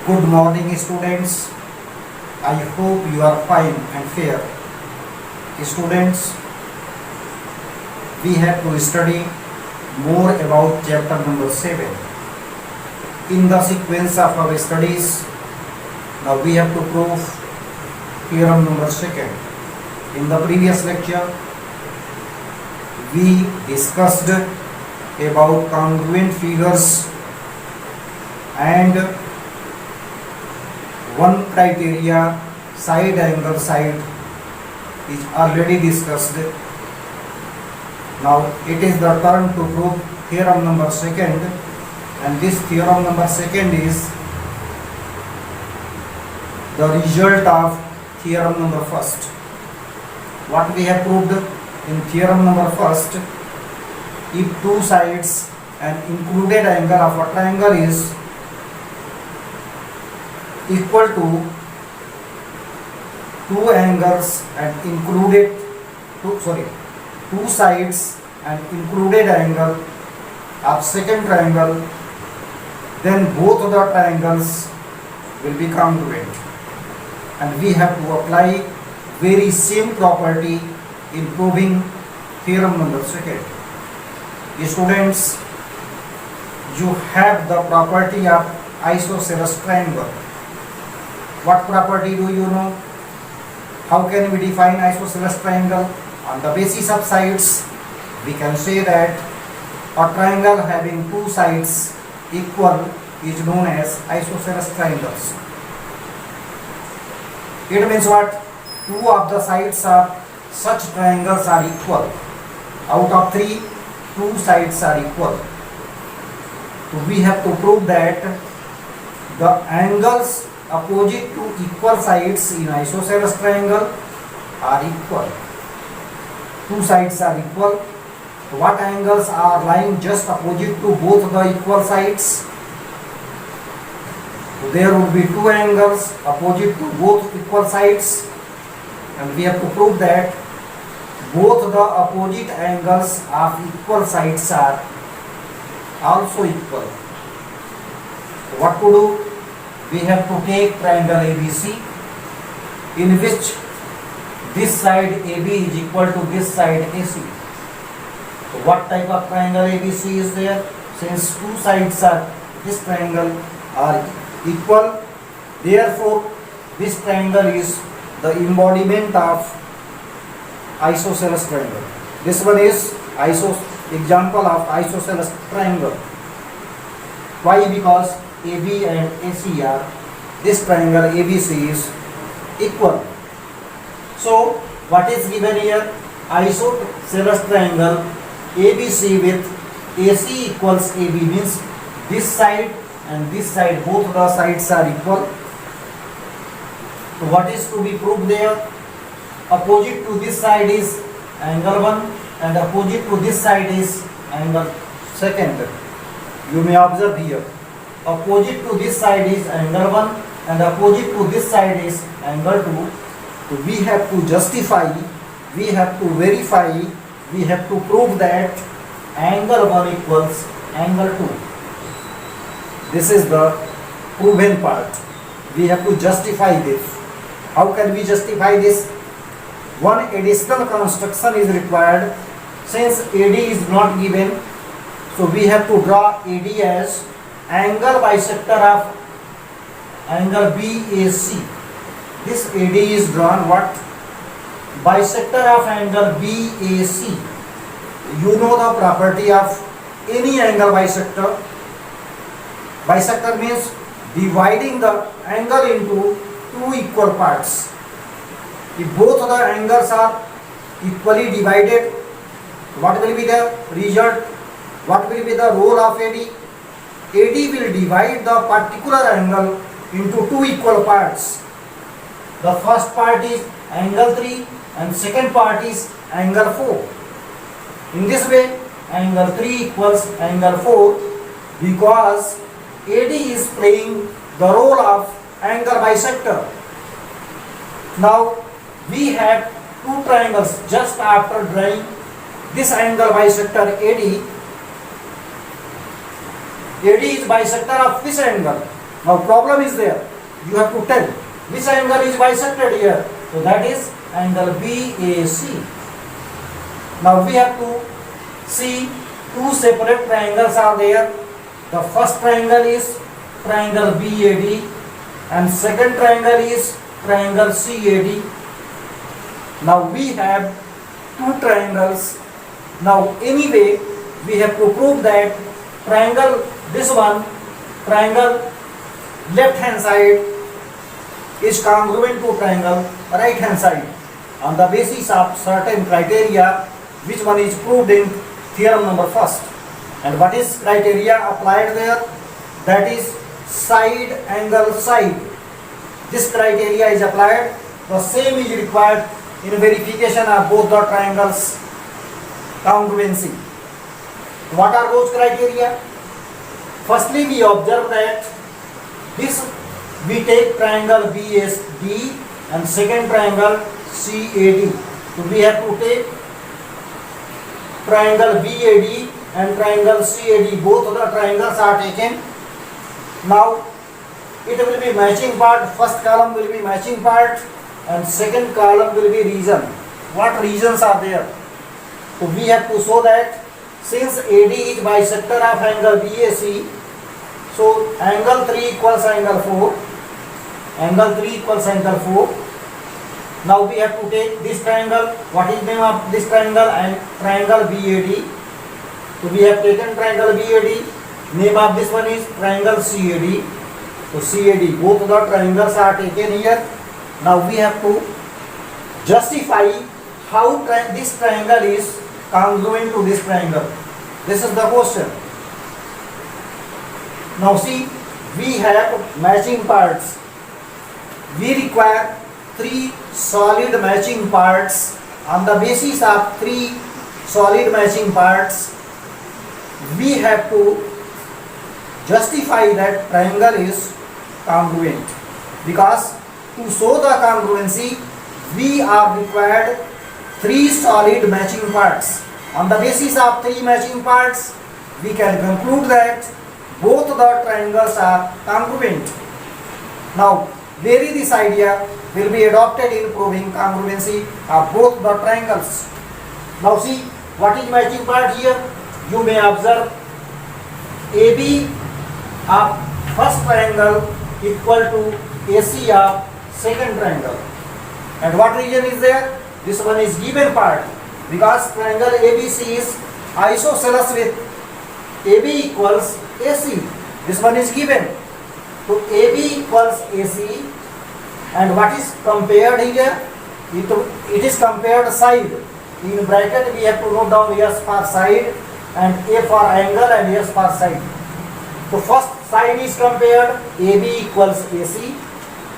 Good morning, students. I hope you are fine and fair. Students, we have to study more about chapter number 7. In the sequence of our studies, now we have to prove theorem number 2. In the previous lecture, we discussed about congruent figures and one criteria, side angle side, is already discussed. Now it is the turn to prove theorem number 2, and this theorem number 2 is the result of theorem number 1. What we have proved in theorem number 1, if two sides and included angle of a triangle is equal to two angles and included two sides and included angle of second triangle, then both of the triangles will be congruent, and we have to apply very same property in proving theorem number 2. Students, you have the property of isosceles triangle. What property do you know? How can we define isosceles triangle? On the basis of sides, we can say that a triangle having two sides equal is known as isosceles triangles. It means what? Two of the sides of such triangles are equal. Out of three, two sides are equal. So we have to prove that the angles opposite to equal sides in isosceles triangle are equal. Two sides are equal. What angles are lying just opposite to both the equal sides? There would be two angles opposite to both equal sides, and we have to prove that both the opposite angles of equal sides are also equal. What to do? We have to take triangle ABC, in which this side AB is equal to this side AC. So what type of triangle ABC is there? Since two sides of this triangle are equal, therefore this triangle is the embodiment of isosceles triangle. This one is example of isosceles triangle. Why? Because AB and AC are, this triangle ABC is equal. So what is given here? Isosceles triangle ABC with AC equals AB means this side and this side, both the sides are equal. So what is to be proved there? Opposite to this side is angle 1 and opposite to this side is angle 2. You may observe here, opposite to this side is angle 1 and opposite to this side is angle 2. So we have to justify, we have to verify, we have to prove that angle 1 equals angle 2. This is the proven part. We have to justify this. How can we justify this? One additional construction is required. Since AD is not given, so we have to draw AD as angle bisector of angle BAC. This AD is drawn what? Bisector of angle BAC. You know the property of any angle bisector. Bisector means dividing the angle into two equal parts. If both the angles are equally divided, what will be the result? What will be the role of AD? AD will divide the particular angle into two equal parts. The first part is angle 3 and second part is angle 4. In this way, angle 3 equals angle 4 because AD is playing the role of angle bisector. Now we have two triangles. Just after drawing this angle bisector AD is bisector of this angle. Now problem is there. You have to tell which angle is bisected here. So that is angle BAC. Now we have to see two separate triangles are there. The first triangle is triangle BAD and second triangle is triangle CAD. Now we have two triangles. Now anyway we have to prove that triangle, this one, triangle left hand side is congruent to triangle right hand side on the basis of certain criteria, which one is proved in theorem number first. And what is criteria applied there? That is side angle side. This criteria is applied. The same is required in verification of both the triangles congruency. What are those criteria? Firstly, we observe that this, we take triangle BSD and second triangle CAD. So we have to take triangle BAD and triangle CAD. Both of the triangles are taken. Now it will be matching part. First column will be matching part and second column will be region. What regions are there? So we have to show that since AD is bisector of angle BAC, so angle 3 equals angle 4. Angle 3 equals angle 4. Now we have to take this triangle. What is name of this triangle? And triangle BAD. So we have taken triangle BAD. Name of this one is triangle CAD. So CAD, both the triangles are taken here. Now we have to justify how this triangle is congruent to this triangle. This is the question. Now see, we have matching parts. We require three solid matching parts. On the basis of three solid matching parts, we have to justify that triangle is congruent. Because to show the congruency, we are required three solid matching parts. On the basis of three matching parts, we can conclude that both the triangles are congruent. Now, very this idea will be adopted in proving congruency of both the triangles. Now see, what is matching part here? You may observe AB of first triangle equal to AC of second triangle. And what region is there? This one is given part, because triangle ABC is isosceles with AB equals AC. This one is given. So AB equals AC, and what is compared here? It is compared side. In bracket we have to note down S for side and A for angle and S for side. So first side is compared, AB equals AC.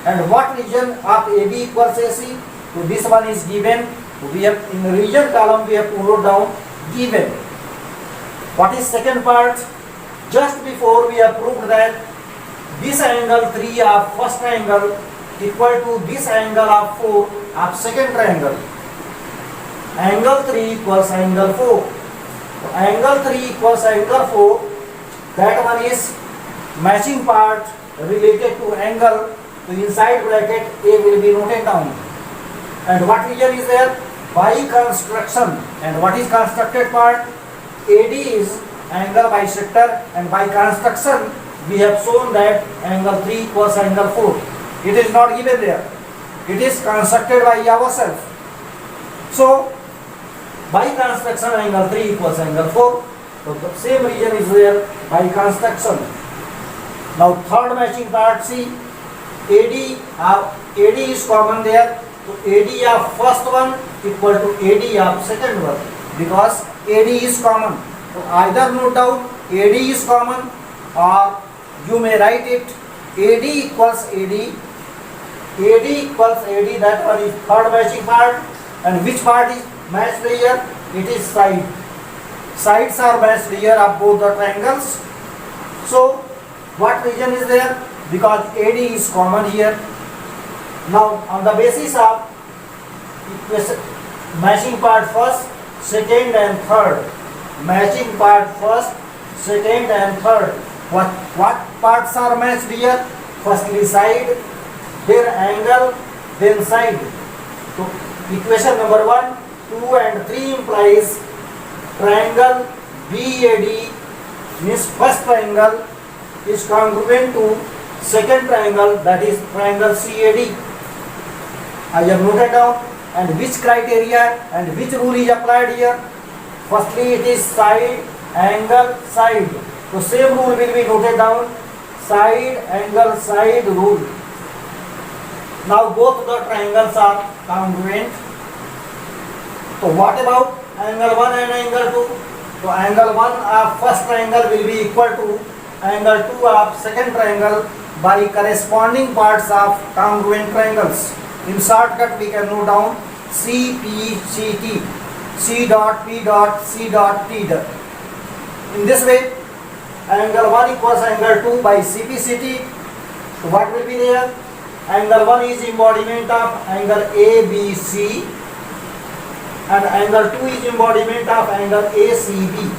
And what region of AB equals AC? So this one is given. So we have in the region column we have to note down given. What is second part? Just before we have proved that this angle 3 of first triangle equal to this angle of 4 of second triangle. Angle 3 equals angle 4. So angle 3 equals angle 4. That one is matching part related to angle. So inside bracket A will be noted down. And what region is there? By construction. And what is constructed part? AD is angle bisector, and by construction we have shown that angle 3 equals angle 4. It is not given there. It is constructed by ourselves. So by construction angle 3 equals angle 4. So the same region is there by construction. Now third matching part, see, AD is common there. So AD of first one equal to AD of second one, because AD is common. So either note down AD is common, or you may write it AD equals AD. AD equals AD, that one is third matching part. And which part is matched here? It is side. Sides are matched here of both the triangles. So what region is there? Because AD is common here. Now on the basis of matching part first, second and third. Matching part first, second and third. What parts are matched here? Firstly side, then angle, then side. So equation number 1, 2 and 3 implies triangle BAD means first triangle is congruent to second triangle, that is triangle CAD. I have noted down. And which criteria and which rule is applied here? Firstly it is side, angle, side. So same rule will be noted down, side, angle, side rule. Now both the triangles are congruent. So what about angle 1 and angle 2? So angle 1 of first triangle will be equal to angle 2 of second triangle by corresponding parts of congruent triangles. In shortcut we can note down CPCT, C dot P dot C dot T. In this way, angle 1 equals angle 2 by CPCT. So what will be there? Angle 1 is embodiment of angle ABC and angle 2 is embodiment of angle ACB.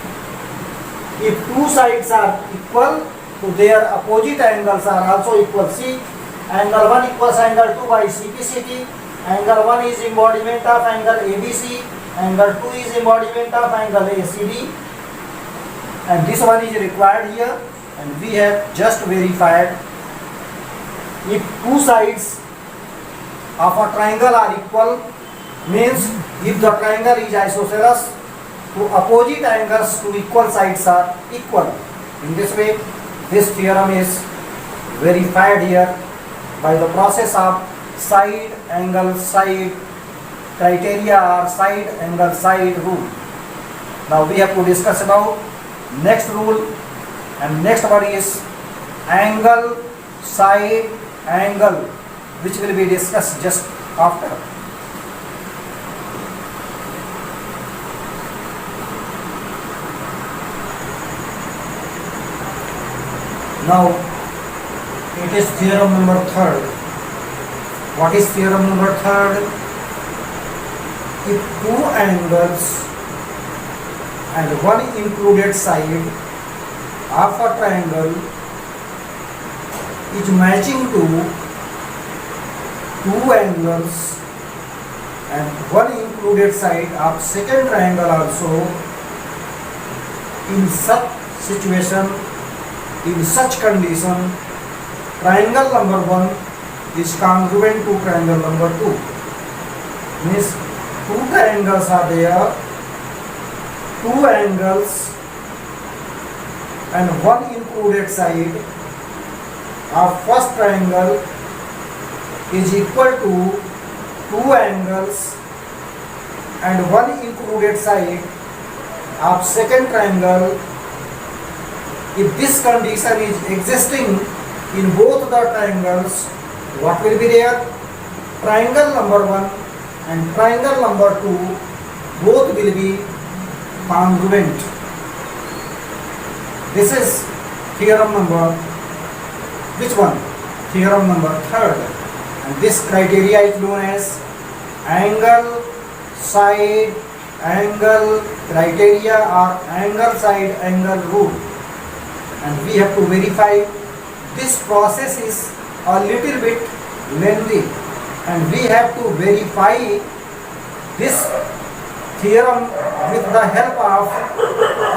If two sides are equal, so their opposite angles are also equal. See, angle 1 equals angle 2 by CPCT. Angle 1 is embodiment of angle ABC. Angle 2 is embodiment of angle ACD. And this one is required here. And we have just verified. If two sides of a triangle are equal, means if the triangle is isosceles, so opposite angles to equal sides are equal. In this way, this theorem is verified here by the process of side, angle, side criteria or side, angle, side rule. Now we have to discuss about next rule, and next one is angle, side, angle, which will be discussed just after. Now it is theorem number 3rd. What is theorem number 3rd? If two angles and one included side of a triangle is matching to two angles and one included side of second triangle also, in such situation, in such condition, triangle number 1 is congruent to triangle number 2. Means two triangles are there, two angles and one included side of first triangle is equal to two angles and one included side of second triangle. If this condition is existing in both the triangles, what will be there? Triangle number 1 and triangle number 2 both will be congruent. This is theorem number, which one? Theorem number 3rd. And this criteria is known as angle, side, angle criteria or angle, side, angle rule. And we have to verify. This process is a little bit lengthy and we have to verify this theorem with the help of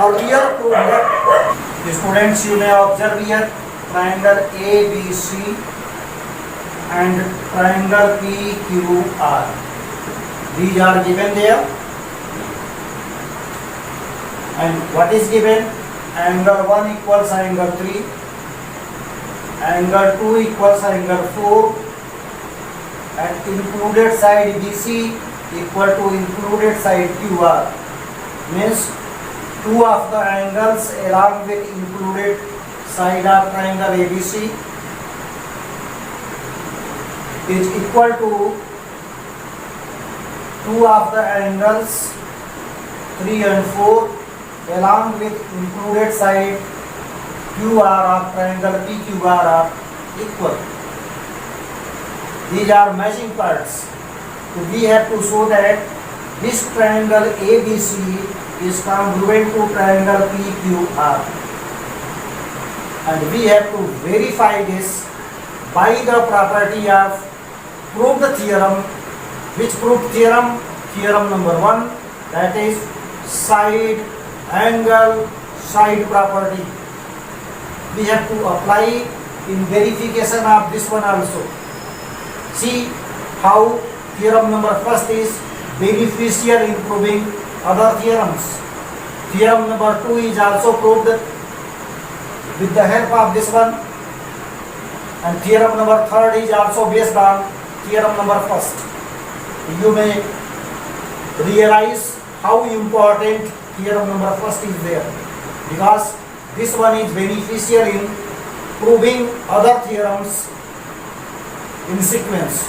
earlier proved. Students, you may observe here triangle ABC and triangle PQR. These are given there. And what is given? Angle 1 equals angle 3, angle 2 equals angle 4, and included side BC equal to included side QR. Means two of the angles along with included side of triangle ABC is equal to two of the angles 3 and 4 along with included side QR of triangle PQR are equal. These are matching parts. So we have to show that this triangle ABC is congruent to triangle PQR. and we have to verify this by the property of proved theorem. Which proved theorem? Theorem number 1, that is side angle side property. We have to apply in verification of this one also. See how theorem number 1 is beneficial in proving other theorems. Theorem number 2 is also proved with the help of this one, and theorem number 3 is also based on theorem number 1. You may realize how important theorem number 1 is there, because this one is beneficial in proving other theorems in sequence.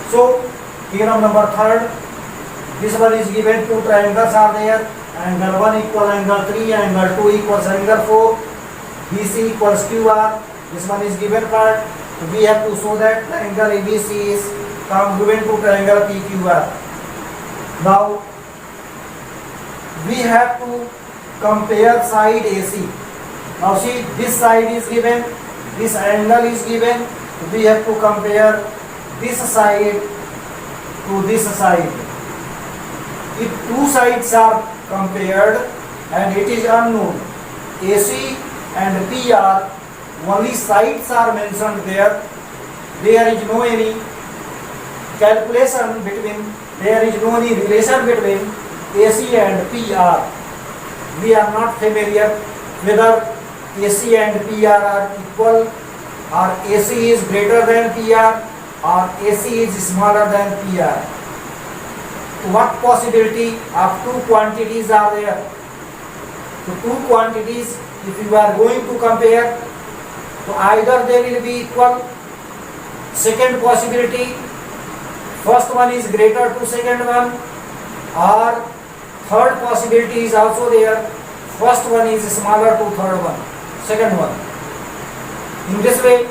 So theorem number 3, this one is given, two triangles are there, angle 1 equal angle 3, angle 2 equals angle 4, BC equals QR. This one is given part. We have to show that triangle ABC is congruent to triangle PQR. Now we have to compare side AC. Now see, this side is given, this angle is given. We have to compare this side to this side. If two sides are compared and it is unknown, AC and PR, only sides are mentioned there. There is no any calculation between, there is no any relation between AC and PR. We are not familiar whether AC and PR are equal, or AC is greater than PR, or AC is smaller than PR. What possibility of two quantities are there? So two quantities, if you are going to compare, so either they will be equal. Second possibility, first one is greater to second one, or third possibility is also there, first one is smaller to third one, second one. In this way,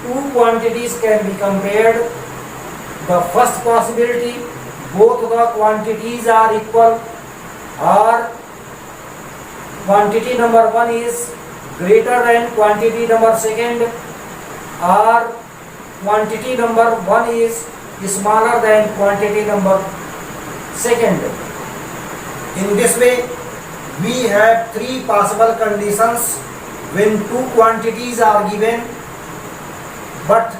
two quantities can be compared. The first possibility, both the quantities are equal, or quantity number 1 is greater than quantity number 2, or quantity number 1 is smaller than quantity number 2. In this way, we have three possible conditions when two quantities are given but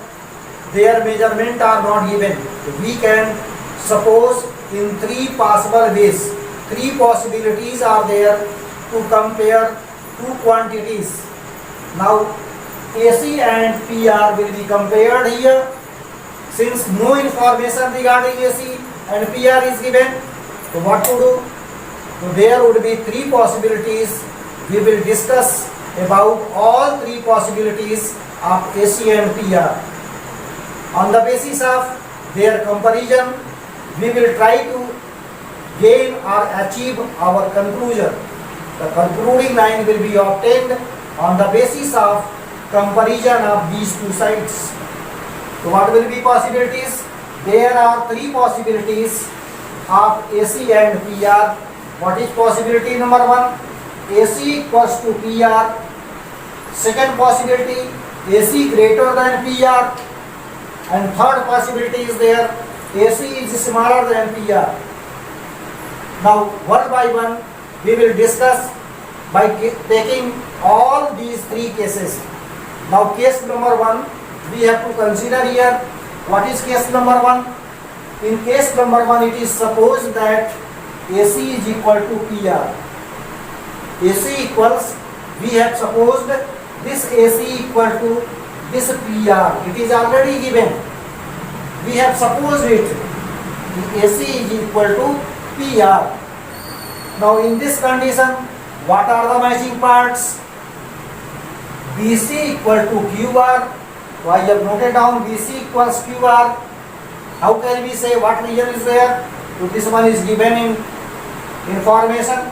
their measurement are not given. We can suppose in three possible ways, three possibilities are there to compare two quantities. Now AC and PR will be compared here. Since no information regarding AC and PR is given, so what to do? So there would be three possibilities. We will discuss about all three possibilities of AC and PR. On the basis of their comparison, we will try to gain or achieve our conclusion. The concluding line will be obtained on the basis of comparison of these two sides. So what will be possibilities? There are three possibilities of AC and PR. What is possibility number 1? AC equals to PR. Second possibility, AC greater than PR. And third possibility is there, AC is smaller than PR. Now one by one we will discuss by taking all these three cases. Now case number 1, we have to consider here. What is case number 1? In case number 1, it is supposed that AC is equal to PR. AC equals, we have supposed this AC equal to this PR. It is already given. We have supposed it. AC is equal to PR. Now in this condition, what are the matching parts? BC equal to QR. So I have noted down BC equals QR. How can we say what region is there? So this one is given in information.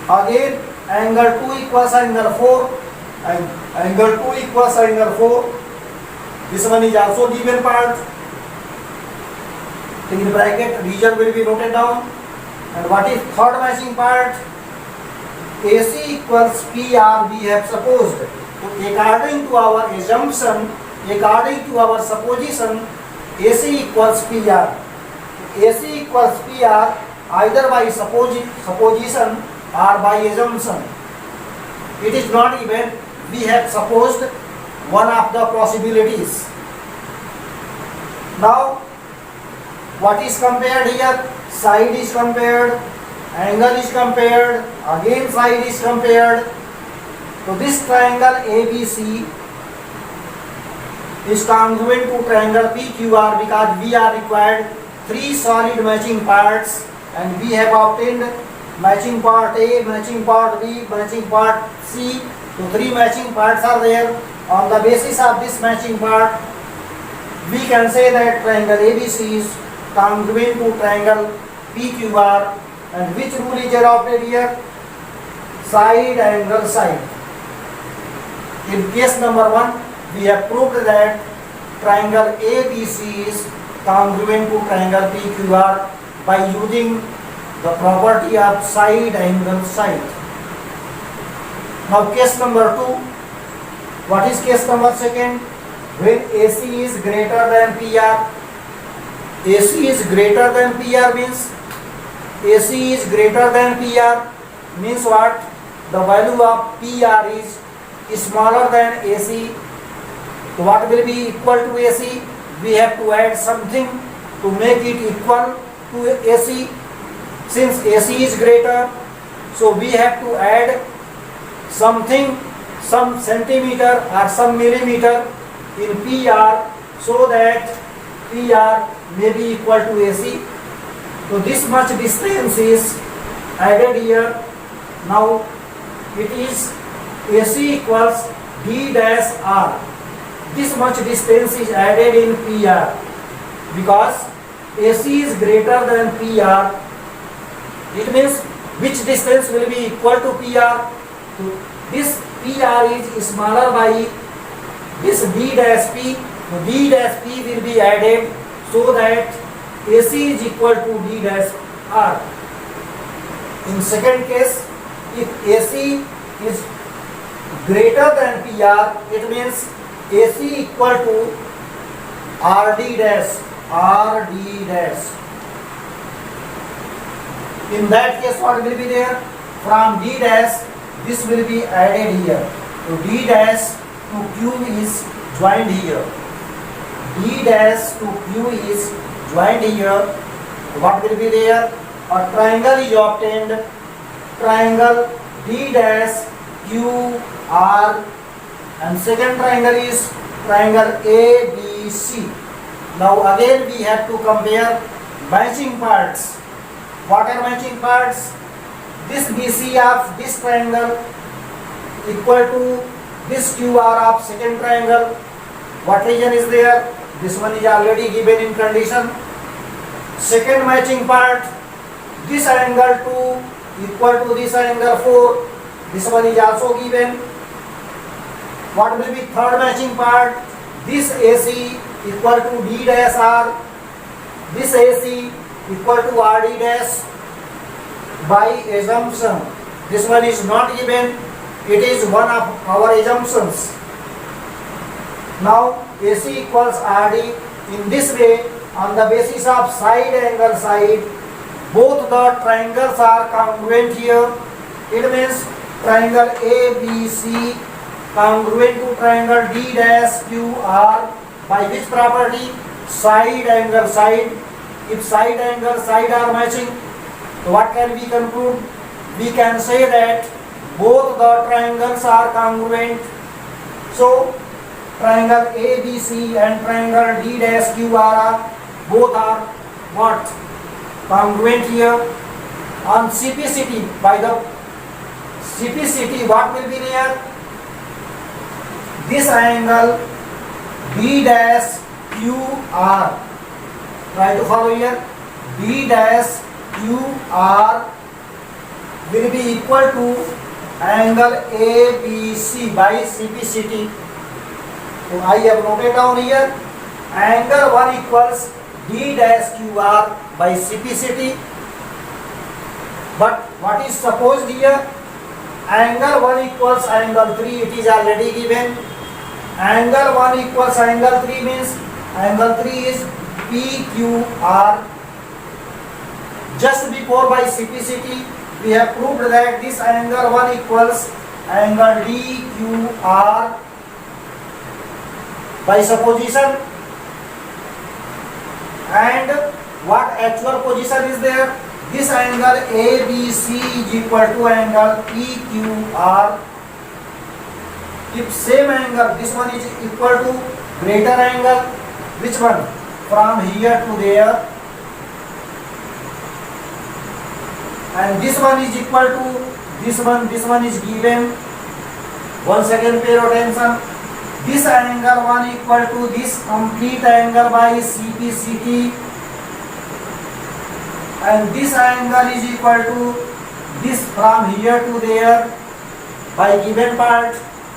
Again, angle 2 equals angle 4. And angle 2 equals angle 4. This one is also given part. In bracket, region will be noted down. And what is third matching part? AC equals PR we have supposed. So according to our assumption, according to our supposition, AC equals PR. AC equals PR either by supposition or by assumption. It is not even we have supposed one of the possibilities. Now, what is compared here? Side is compared, angle is compared, again side is compared. So this triangle ABC is congruent to triangle PQR because we are required three solid matching parts and we have obtained matching part A, matching part B, matching part C. So three matching parts are there. On the basis of this matching part, we can say that triangle ABC is congruent to triangle PQR. And which rule is adopted here? Side angle side. In case number 1, we have proved that triangle ABC is congruent to triangle PQR by using the property of side angle side. Now case number 2. What is case number 2? When AC is greater than PR. AC is greater than PR means AC is greater than PR means what? The value of PR is smaller than AC. So what will be equal to AC? We have to add something to make it equal to AC. Since AC is greater, so we have to add something, some centimeter or some millimeter in PR so that PR may be equal to AC. So this much distance is added here. Now it is AC equals D dash R. This much distance is added in PR because AC is greater than PR. It means which distance will be equal to PR? So this PR is smaller by this D dash P. So D dash P will be added so that AC is equal to D dash R. In second case, if AC is greater than PR, it means AC equal to RD dash. RD dash. In that case, what will be there? From D dash, this will be added here. So D dash to Q is joined here. D dash to Q is joined here. What will be there? A triangle is obtained. Triangle D dash Q R, and second triangle is triangle ABC. Now again we have to compare matching parts. What are matching parts? This BC of this triangle equal to this QR of second triangle. What region is there? This one is already given in condition. Second matching part, this angle 2 equal to this angle 4. This one is also given. What will be third matching part? This AC equal to D dash R. This AC equal to RD dash by assumption. This one is not given. It is one of our assumptions. Now AC equals RD. In this way, on the basis of side angle side, both the triangles are congruent here. It means triangle ABC congruent to triangle D dash QR by which property? Side angle side. If side angle side are matching, what can we conclude? We can say that both the triangles are congruent. So triangle ABC and triangle D dash QR both are what? Congruent here. On CPCT, by the CPCT, what will be there? This angle D dash QR. Try to follow here. D dash QR will be equal to angle ABC by CPCT. So I have noted down here. Angle 1 equals D dash QR by CPCT. But what is supposed here? angle 1 equals angle 3, it is already given. Angle 1 equals angle 3 means angle 3 is PQR. Just before by simplicity we have proved that this angle 1 equals angle DQR by supposition, and what actual position is there? This angle ABC is equal to angle PQR. If same angle, this one is equal to greater angle, which one? From here to there, and this one is equal to this one is given. Once again pay attention, this angle 1 equal to this complete angle by CPCT, and this angle is equal to this from here to there by given part.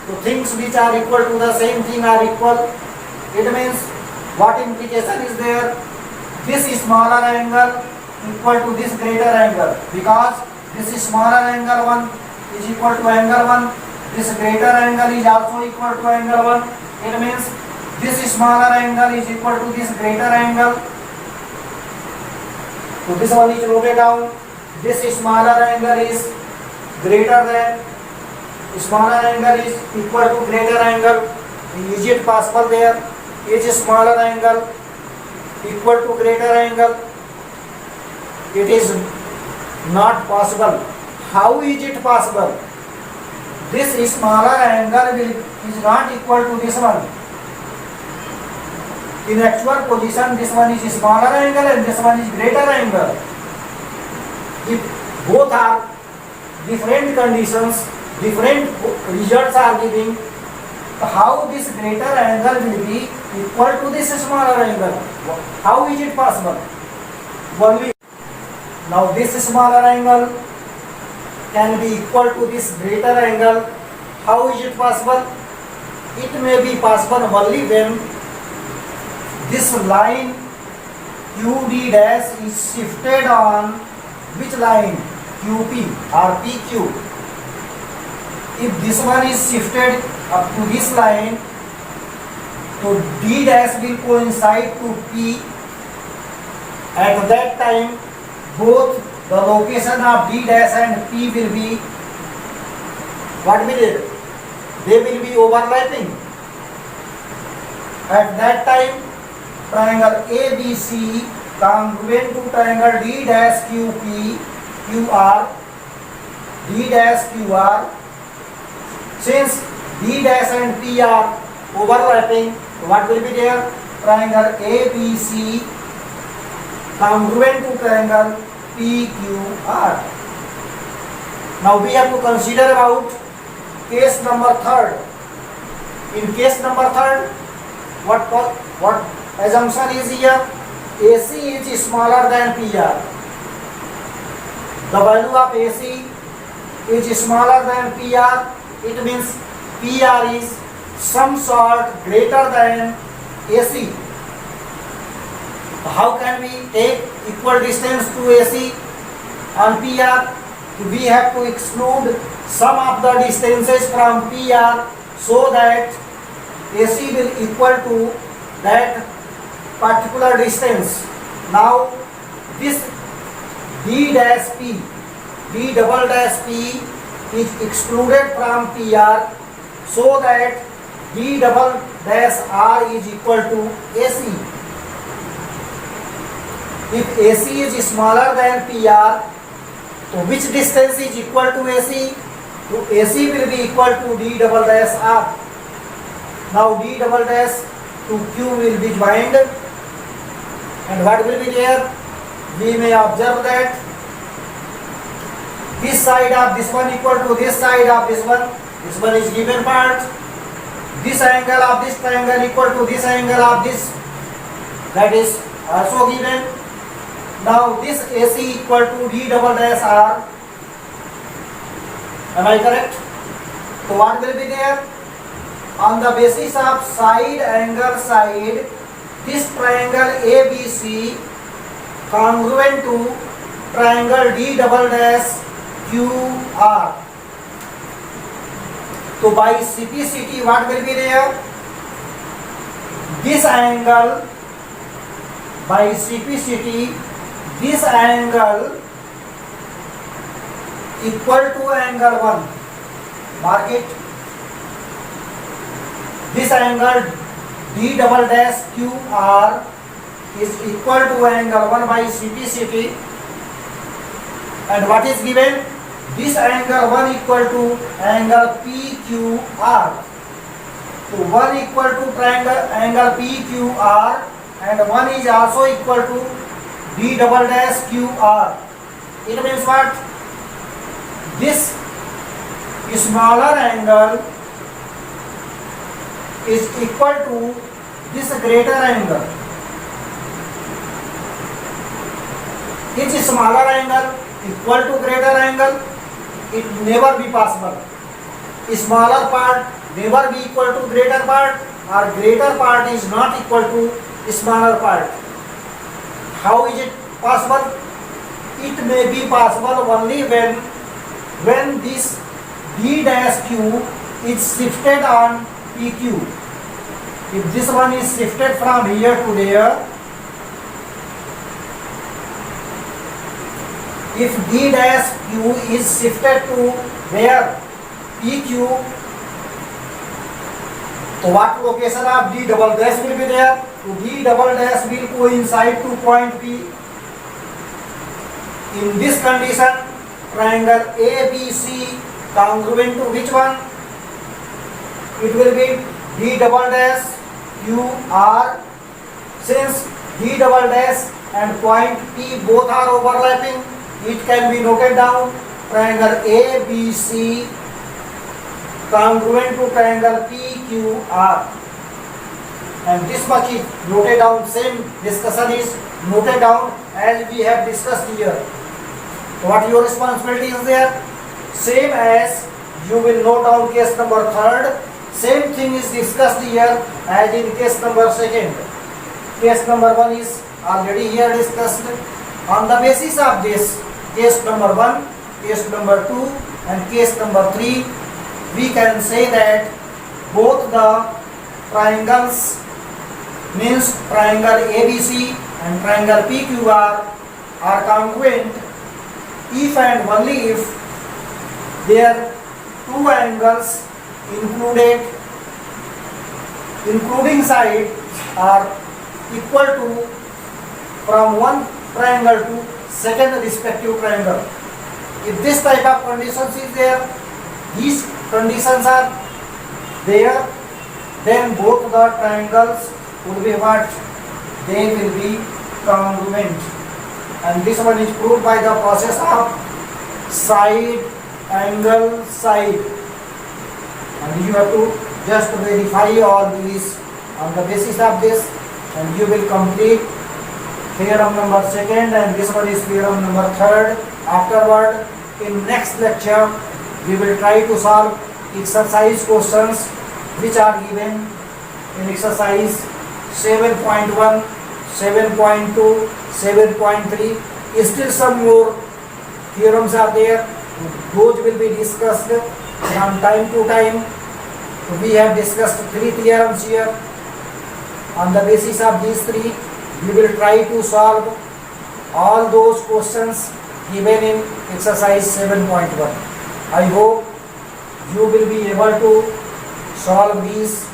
So things which are equal to the same thing are equal. It means what implication is there? This smaller angle equal to this greater angle, because this smaller angle 1 is equal to angle 1. This greater angle is also equal to angle 1. It means this smaller angle is equal to this greater angle. So this one is noted down. This smaller angle is greater than, smaller angle is equal to greater angle. Is it possible there? Is smaller angle equal to greater angle? It is not possible. How is it possible? This smaller angle is not equal to this one. In actual position, this one is smaller angle and this one is greater angle. If both are different conditions, different results are giving, how this greater angle will be equal to this smaller angle? How is it possible? Only now this smaller angle can be equal to this greater angle. How is it possible? It may be possible only when this line QD dash is shifted on which line? QP or PQ. If this one is shifted up to this line, so D dash will coincide to P. At that time, both the location of D dash and P will be, what will it? They will be overlapping. At that time, triangle ABC congruent to triangle D dash QP QR, D dash QR. Since D dash and P are overlapping, what will be there? Triangle ABC congruent to triangle PQR. Now we have to consider about case number 3rd. In case number 3rd, what assumption is here? AC is smaller than PR. The value of AC is smaller than PR. It means PR is some sort greater than AC. How can we take equal distance to AC on PR? We have to exclude some of the distances from PR so that AC will equal to that particular distance. Now this D dash P, D double dash P is excluded from PR so that D double dash R is equal to AC. If AC is smaller than PR, so which distance is equal to AC? So AC will be equal to D double dash R. Now D double dash to Q will be joined, and what will be there? We may observe that this side of this one equal to this side of this one. This one is given part. This angle of this triangle equal to this angle of this. That is also given. Now this AC equal to D double dash R. Am I correct? So what will be there? On the basis of side angle side, this triangle ABC congruent to triangle D double dash QR. So by CPCT, what will be there? This angle, by CPCT, this angle equal to angle 1. Mark it. This angle D double dash QR is equal to angle 1 by CPCT. And what is given? This angle 1 equal to angle PQR. So 1 equal to triangle angle PQR, and 1 is also equal to D double dash QR. It means what? This smaller angle is equal to this greater angle. Each smaller angle equal to greater angle, it never be possible. Smaller part never be equal to greater part, or greater part is not equal to smaller part. How is it possible? It may be possible only when this D dash Q is shifted on PQ. If this one is shifted from here to there, if D dash Q is shifted to where? PQ, so what location of D double dash will be there? So D double dash will coincide to point P. In this condition, triangle ABC congruent to which one? It will be D double dash QR. Since D double dash and point P both are overlapping, it can be noted down. Triangle ABC congruent to triangle PQR. And this much is noted down. Same discussion is noted down as we have discussed here. What your responsibility is there? Same as you will note down case number 3rd. Same thing is discussed here as in case number 2nd. Case number 1 is already here discussed. On the basis of this, case number 1, case number 2 and case number 3, we can say that both the triangles, means triangle ABC and triangle PQR, are congruent if and only if their two angles including side are equal to from one triangle to second respective triangle. If this type of conditions is there, these conditions are there, then both the triangles would be what? They will be congruent. And this one is proved by the process of side angle side. And you have to just verify all these on the basis of this, and you will complete theorem number 2nd, and this one is theorem number 3rd. Afterward, in next lecture, we will try to solve exercise questions which are given in exercise 7.1, 7.2, 7.3. Still some more theorems are there. Those will be discussed from time to time. We have discussed 3 theorems here. On the basis of these 3, we will try to solve all those questions given in exercise 7.1. I hope you will be able to solve these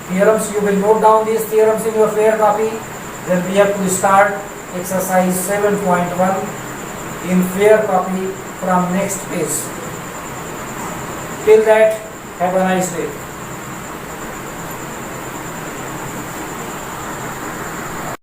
theorems. You will note down these theorems in your fair copy. Then we have to start exercise 7.1 in fair copy from next page. Till that, have a nice day.